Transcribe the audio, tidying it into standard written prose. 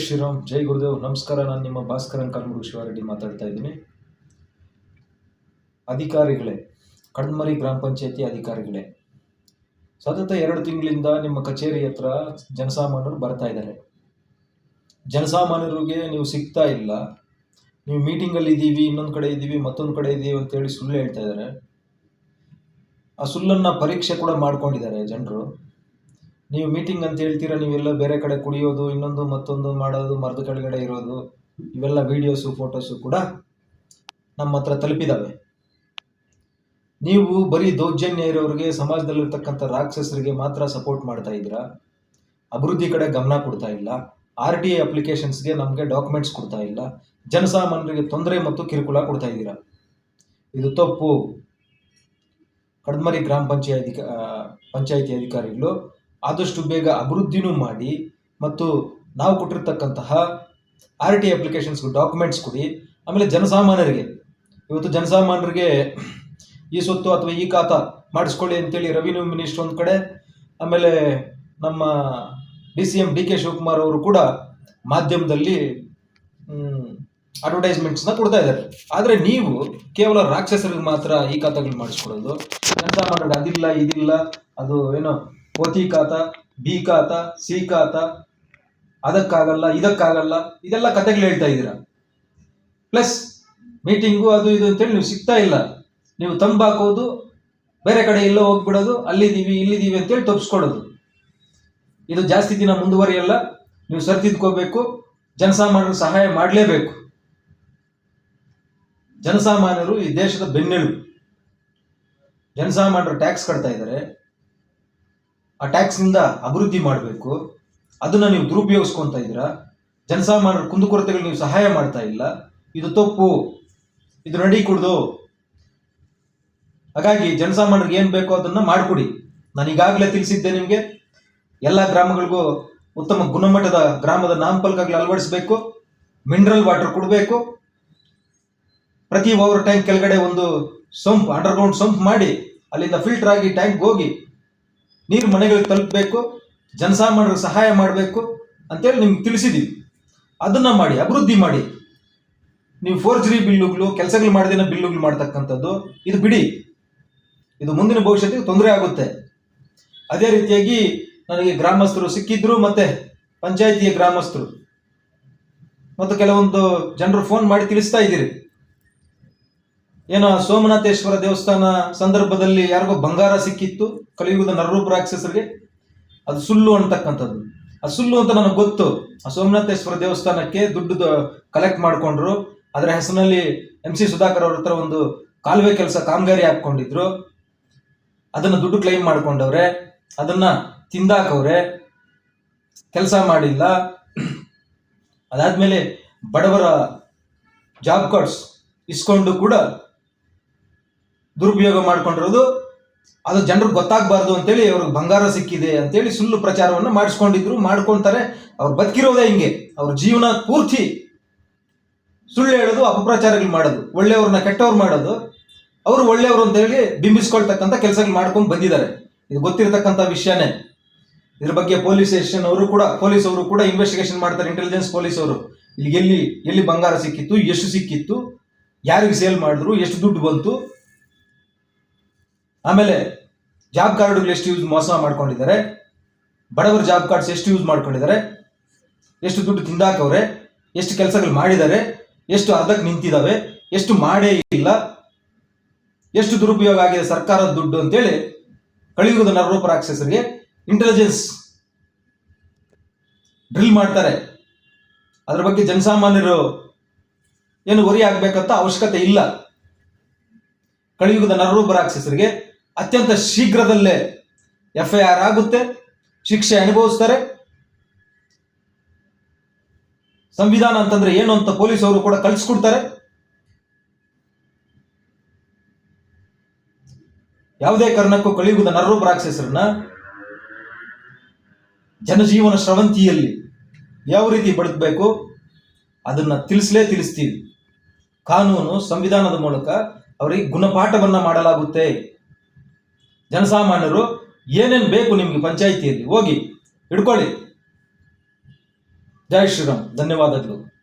ಶ್ರೀರಾಮ್, ಜೈ ಗುರುದೇವ್. ನಮಸ್ಕಾರ. ನಾನು ನಿಮ್ಮ ಭಾಸ್ಕರನ್ ಕಲ್ಮುರು ಶಿವಾರೆಡ್ಡಿ ಮಾತಾಡ್ತಾ ಇದ್ದೀನಿ. ಅಧಿಕಾರಿಗಳೇ, ಕಣ್ಮರಿ ಗ್ರಾಮ ಪಂಚಾಯತಿ ಅಧಿಕಾರಿಗಳೇ, ಸತತ 2 ತಿಂಗಳಿಂದ ನಿಮ್ಮ ಕಚೇರಿ ಹತ್ರ ಜನಸಾಮಾನ್ಯರು ಬರ್ತಾ ಇದ್ದಾರೆ. ಜನಸಾಮಾನ್ಯರಿಗೆ ನೀವು ಸಿಗ್ತಾ ಇಲ್ಲ. ನೀವು ಮೀಟಿಂಗಲ್ಲಿ ಇದ್ದೀವಿ, ಇನ್ನೊಂದು ಕಡೆ ಇದ್ದೀವಿ, ಮತ್ತೊಂದು ಕಡೆ ಇದ್ದೀವಿ ಅಂತೇಳಿ ಸುಳ್ಳು ಹೇಳ್ತಾ ಇದ್ದಾರೆ. ಆ ಸುಳ್ಳನ್ನು ಪರೀಕ್ಷೆ ಕೂಡ ಮಾಡ್ಕೊಂಡಿದ್ದಾರೆ ಜನರು. ನೀವು ಮೀಟಿಂಗ್ ಅಂತ ಹೇಳ್ತೀರಾ, ನೀವೆಲ್ಲ ಬೇರೆ ಕಡೆ ಕುಡಿಯೋದು, ಇನ್ನೊಂದು ಮತ್ತೊಂದು ಮಾಡೋದು, ಮರದ ಕೆಳಗಡೆ ಇರೋದು, ಇವೆಲ್ಲ ವೀಡಿಯೋಸು ಫೋಟೋಸು ಕೂಡ ನಮ್ಮ ಹತ್ರ ತಲುಪಿದ್ದಾವೆ. ನೀವು ಬರೀ ದೌರ್ಜನ್ಯ ಇರೋರಿಗೆ, ಸಮಾಜದಲ್ಲಿರ್ತಕ್ಕಂಥ ರಾಕ್ಷಸರಿಗೆ ಮಾತ್ರ ಸಪೋರ್ಟ್ ಮಾಡ್ತಾ ಇದ್ದೀರಾ. ಅಭಿವೃದ್ಧಿ ಕಡೆ ಗಮನ ಕೊಡ್ತಾ ಇಲ್ಲ. RTI ಅಪ್ಲಿಕೇಶನ್ಸ್ಗೆ ನಮಗೆ ಡಾಕ್ಯುಮೆಂಟ್ಸ್ ಕೊಡ್ತಾ ಇಲ್ಲ. ಜನಸಾಮಾನ್ಯರಿಗೆ ತೊಂದರೆ ಮತ್ತು ಕಿರುಕುಳ ಕೊಡ್ತಾ ಇದ್ದೀರಾ. ಇದು ತಪ್ಪು. ಕಡ್ಮರಿ ಗ್ರಾಮ ಪಂಚಾಯತಿ ಅಧಿಕಾರಿಗಳು ಆದಷ್ಟು ಬೇಗ ಅಭಿವೃದ್ಧಿನೂ ಮಾಡಿ ಮತ್ತು ನಾವು ಕೊಟ್ಟಿರ್ತಕ್ಕಂತಹ RTI ಅಪ್ಲಿಕೇಶನ್ಸ್ಗೆ ಡಾಕ್ಯುಮೆಂಟ್ಸ್ ಕೊಡಿ. ಆಮೇಲೆ ಜನಸಾಮಾನ್ಯರಿಗೆ ಈ ಸ್ವತ್ತು ಅಥವಾ ಈ ಖಾತಾ ಮಾಡಿಸ್ಕೊಳ್ಳಿ ಅಂತೇಳಿ ರೆವಿನ್ಯೂ ಮಿನಿಸ್ಟರ್ ಒಂದು ಕಡೆ, ಆಮೇಲೆ ನಮ್ಮ DCM DK ಶಿವಕುಮಾರ್ ಅವರು ಕೂಡ ಮಾಧ್ಯಮದಲ್ಲಿ ಅಡ್ವರ್ಟೈಸ್ಮೆಂಟ್ಸ್ನ ಕೊಡ್ತಾ ಇದ್ದಾರೆ. ಆದರೆ ನೀವು ಕೇವಲ ರಾಕ್ಷಸರಿಗೆ ಮಾತ್ರ ಈ ಖಾತಾಗಳು ಮಾಡಿಸ್ಕೊಡೋದು. ಜನಸಾಮಾನ್ಯರಿಗೆ ಅದಿಲ್ಲ ಇದಿಲ್ಲ, ಅದು ಏನೋ ಓತಿ ಖಾತಾ, ಬಿ ಖಾತಾ, ಸಿ ಖಾತಾ, ಅದಕ್ಕಾಗಲ್ಲ ಇದಕ್ಕಾಗಲ್ಲ, ಇದೆಲ್ಲ ಕತೆಗಳು ಹೇಳ್ತಾ ಇದ್ದೀರಾ. ಪ್ಲಸ್ ಮೀಟಿಂಗು ಅದು ಇದು ಅಂತೇಳಿ ನೀವು ಸಿಗ್ತಾ ಇಲ್ಲ. ನೀವು ತಂಬಾಕೋದು, ಬೇರೆ ಕಡೆ ಎಲ್ಲೋ ಹೋಗ್ಬಿಡೋದು, ಅಲ್ಲಿದ್ದೀವಿ ಇಲ್ಲಿದ್ದೀವಿ ಅಂತೇಳಿ ತಪ್ಪಿಸ್ಕೊಡೋದು. ಇದು ಜಾಸ್ತಿ ದಿನ ಮುಂದುವರಿಯಲ್ಲ. ನೀವು ಸರಿದಿದ್ಕೋಬೇಕು. ಜನಸಾಮಾನ್ಯರು ಸಹಾಯ ಮಾಡಲೇಬೇಕು. ಜನಸಾಮಾನ್ಯರು ಈ ದೇಶದ ಬೆನ್ನೆಲುಬು. ಜನಸಾಮಾನ್ಯರು ಟ್ಯಾಕ್ಸ್ ಕಟ್ತಾ ಇದ್ದಾರೆ. ಆ ಟ್ಯಾಕ್ಸ್ನಿಂದ ಅಭಿವೃದ್ಧಿ ಮಾಡಬೇಕು. ಅದನ್ನು ನೀವು ದುರುಪಯೋಗಿಸ್ಕೊತಾ ಇದ್ದೀರಾ. ಜನಸಾಮಾನ್ಯರ ಕುಂದುಕೊರತೆಗಳು ನೀವು ಸಹಾಯ ಮಾಡ್ತಾ ಇಲ್ಲ. ಇದು ತಪ್ಪು. ಇದು ನಡೀಕೂಡ್ದು. ಹಾಗಾಗಿ ಜನಸಾಮಾನ್ಯರಿಗೆ ಏನು ಬೇಕೋ ಅದನ್ನು ಮಾಡಿಕೊಡಿ. ನಾನು ಈಗಾಗಲೇ ತಿಳಿಸಿದ್ದೆ ನಿಮಗೆ. ಎಲ್ಲ ಗ್ರಾಮಗಳಿಗೂ ಉತ್ತಮ ಗುಣಮಟ್ಟದ ಗ್ರಾಮದ ನಾಮಫಲಕಗಳು ಅಳವಡಿಸಬೇಕು. ಮಿನರಲ್ ವಾಟರ್ ಕೊಡಬೇಕು. ಪ್ರತಿ ಓವರ್ ಟ್ಯಾಂಕ್ ಕೆಳಗಡೆ ಒಂದು ಸಂಪ್, ಅಂಡರ್ಗ್ರೌಂಡ್ ಸಂಪ್ ಮಾಡಿ ಅಲ್ಲಿಂದ ಫಿಲ್ಟರ್ ಆಗಿ ಟ್ಯಾಂಕ್ ಹೋಗಿ ನೀರು ಮನೆಗಳಿಗೆ ತಲುಪಬೇಕು. ಜನಸಾಮಾನ್ಯರಿಗೆ ಸಹಾಯ ಮಾಡಬೇಕು ಅಂತೇಳಿ ನಿಮ್ಗೆ ತಿಳಿಸಿದ್ದೀವಿ. ಅದನ್ನು ಮಾಡಿ, ಅಭಿವೃದ್ಧಿ ಮಾಡಿ. ನೀವು ಫೋರ್ಜರಿ ಬಿಲ್ಲುಗಳು, ಕೆಲಸಗಳು ಮಾಡದೇನೋ ಬಿಲ್ಲುಗಳು ಮಾಡ್ತಕ್ಕಂಥದ್ದು ಇದು ಬಿಡಿ. ಇದು ಮುಂದಿನ ಭವಿಷ್ಯಕ್ಕೆ ತೊಂದರೆ ಆಗುತ್ತೆ. ಅದೇ ರೀತಿಯಾಗಿ ನನಗೆ ಗ್ರಾಮಸ್ಥರು ಸಿಕ್ಕಿದ್ರು, ಮತ್ತೆ ಪಂಚಾಯಿತಿಯ ಗ್ರಾಮಸ್ಥರು ಮತ್ತು ಕೆಲವೊಂದು ಜನರು ಫೋನ್ ಮಾಡಿ ತಿಳಿಸ್ತಾ ಇದ್ದೀರಿ. ಏನೋ ಸೋಮನಾಥೇಶ್ವರ ದೇವಸ್ಥಾನ ಸಂದರ್ಭದಲ್ಲಿ ಯಾರಿಗೋ ಬಂಗಾರ ಸಿಕ್ಕಿತ್ತು ಕಲಿಯುಗದ ನರರೂಪ ರಾಕ್ಷಸರಿಗೆ. ಅದು ಸುಳ್ಳು ಅಂತಕ್ಕಂಥದ್ದು. ಅದು ಸುಳ್ಳು ಅಂತ ನನಗೆ ಗೊತ್ತು. ಆ ಸೋಮನಾಥೇಶ್ವರ ದೇವಸ್ಥಾನಕ್ಕೆ ದುಡ್ಡು ಕಲೆಕ್ಟ್ ಮಾಡಿಕೊಂಡ್ರು. ಅದರ ಹೆಸರಿನಲ್ಲಿ MC ಸುಧಾಕರ್ ಅವ್ರ ಹತ್ರ ಒಂದು ಕಾಲುವೆ ಕೆಲಸ ಕಾಮಗಾರಿ ಹಾಕ್ಕೊಂಡಿದ್ರು. ಅದನ್ನು ದುಡ್ಡು ಕ್ಲೈಮ್ ಮಾಡ್ಕೊಂಡವ್ರೆ. ಅದನ್ನ ತಿಂದಾಕವ್ರೆ. ಕೆಲಸ ಮಾಡಿಲ್ಲ. ಅದಾದ್ಮೇಲೆ ಬಡವರ ಜಾಬ್ ಕಾರ್ಡ್ಸ್ ಇಸ್ಕೊಂಡು ಕೂಡ ದುರುಪಯೋಗ ಮಾಡ್ಕೊಂಡಿರೋದು. ಅದು ಜನರಿಗೆ ಗೊತ್ತಾಗಬಾರ್ದು ಅಂತೇಳಿ ಅವ್ರಿಗೆ ಬಂಗಾರ ಸಿಕ್ಕಿದೆ ಅಂತೇಳಿ ಸುಳ್ಳು ಪ್ರಚಾರವನ್ನು ಮಾಡಿಸ್ಕೊಂಡಿದ್ರು, ಮಾಡ್ಕೊಳ್ತಾರೆ. ಅವ್ರು ಬದುಕಿರೋದೇ ಹಿಂಗೆ. ಅವ್ರ ಜೀವನ ಪೂರ್ತಿ ಸುಳ್ಳು ಹೇಳೋದು, ಅಪಪ್ರಚಾರಗಳು ಮಾಡೋದು, ಒಳ್ಳೆಯವ್ರನ್ನ ಕೆಟ್ಟವ್ರು ಮಾಡೋದು. ಅವರು ಒಳ್ಳೆಯವರು ಅಂತೇಳಿ ಬಿಂಬಿಸ್ಕೊಳ್ತಕ್ಕಂಥ ಕೆಲಸಗಳು ಮಾಡ್ಕೊಂಡು ಬಂದಿದ್ದಾರೆ. ಇದು ಗೊತ್ತಿರತಕ್ಕಂಥ ವಿಷಯನೇ. ಇದ್ರ ಬಗ್ಗೆ ಪೊಲೀಸ್ ಅವರು ಕೂಡ ಇನ್ವೆಸ್ಟಿಗೇಷನ್ ಮಾಡ್ತಾರೆ. ಇಂಟೆಲಿಜೆನ್ಸ್ ಪೊಲೀಸ್ ಅವರು ಇಲ್ಲಿ ಎಲ್ಲಿ ಬಂಗಾರ ಸಿಕ್ಕಿತ್ತು, ಎಷ್ಟು ಸಿಕ್ಕಿತ್ತು, ಯಾರಿಗೆ ಸೇಲ್ ಮಾಡಿದ್ರು, ಎಷ್ಟು ದುಡ್ಡು ಬಂತು, ಆಮೇಲೆ ಜಾಬ್ ಕಾರ್ಡ್ಗಳು ಎಷ್ಟು ಮೋಸ ಮಾಡ್ಕೊಂಡಿದ್ದಾರೆ, ಬಡವರ ಜಾಬ್ ಕಾರ್ಡ್ಸ್ ಎಷ್ಟು ಯೂಸ್ ಮಾಡ್ಕೊಂಡಿದ್ದಾರೆ, ಎಷ್ಟು ದುಡ್ಡು ತಿಂದಾಕವ್ರೆ, ಎಷ್ಟು ಕೆಲಸಗಳು ಮಾಡಿದ್ದಾರೆ, ಎಷ್ಟು ಅರ್ಧಕ್ಕೆ ನಿಂತಿದ್ದಾವೆ, ಎಷ್ಟು ಮಾಡೇ ಇಲ್ಲ, ಎಷ್ಟು ದುರುಪಯೋಗ ಆಗಿದೆ ಸರ್ಕಾರದ ದುಡ್ಡು ಅಂತೇಳಿ ಕಲಿಯುಗದ ನರರೂಪ ರಾಕ್ಷಸರಿಗೆ ಇಂಟೆಲಿಜೆನ್ಸ್ ಡ್ರಿಲ್ ಮಾಡ್ತಾರೆ. ಅದ್ರ ಬಗ್ಗೆ ಜನಸಾಮಾನ್ಯರು ಏನು ವರಿ ಆಗ್ಬೇಕಂತ ಅವಶ್ಯಕತೆ ಇಲ್ಲ. ಕಲಿಯುಗದ ನರರೂಪ ರಾಕ್ಷಸರಿಗೆ ಅತ್ಯಂತ ಶೀಘ್ರದಲ್ಲೇ FIR ಆಗುತ್ತೆ, ಶಿಕ್ಷೆ ಅನುಭವಿಸ್ತಾರೆ. ಸಂವಿಧಾನ ಅಂತಂದ್ರೆ ಏನು ಅಂತ ಪೊಲೀಸ್ ಅವರು ಕೂಡ ಕಳಿಸ್ಕೊಡ್ತಾರೆ. ಯಾವುದೇ ಕಾರಣಕ್ಕೂ ಕಲಿಯುಗದ ನರರೂಪ ರಾಕ್ಷಸರನ್ನ ಜನಜೀವನ ಸ್ರವಂತಿಯಲ್ಲಿ ಯಾವ ರೀತಿ ಬದುಕಬೇಕು ಅದನ್ನ ತಿಳಿಸ್ತೀವಿ. ಕಾನೂನು, ಸಂವಿಧಾನದ ಮೂಲಕ ಅವರಿಗೆ ಗುಣಪಾಠವನ್ನ ಮಾಡಲಾಗುತ್ತೆ. ಜನಸಾಮಾನ್ಯರು ಏನೇನು ಬೇಕು ನಿಮಗೆ ಪಂಚಾಯಿತಿಯಲ್ಲಿ ಹೋಗಿ ಹಿಡ್ಕೊಳ್ಳಿ. ಜೈ ಶ್ರೀರಾಮ್. ಧನ್ಯವಾದಗಳು.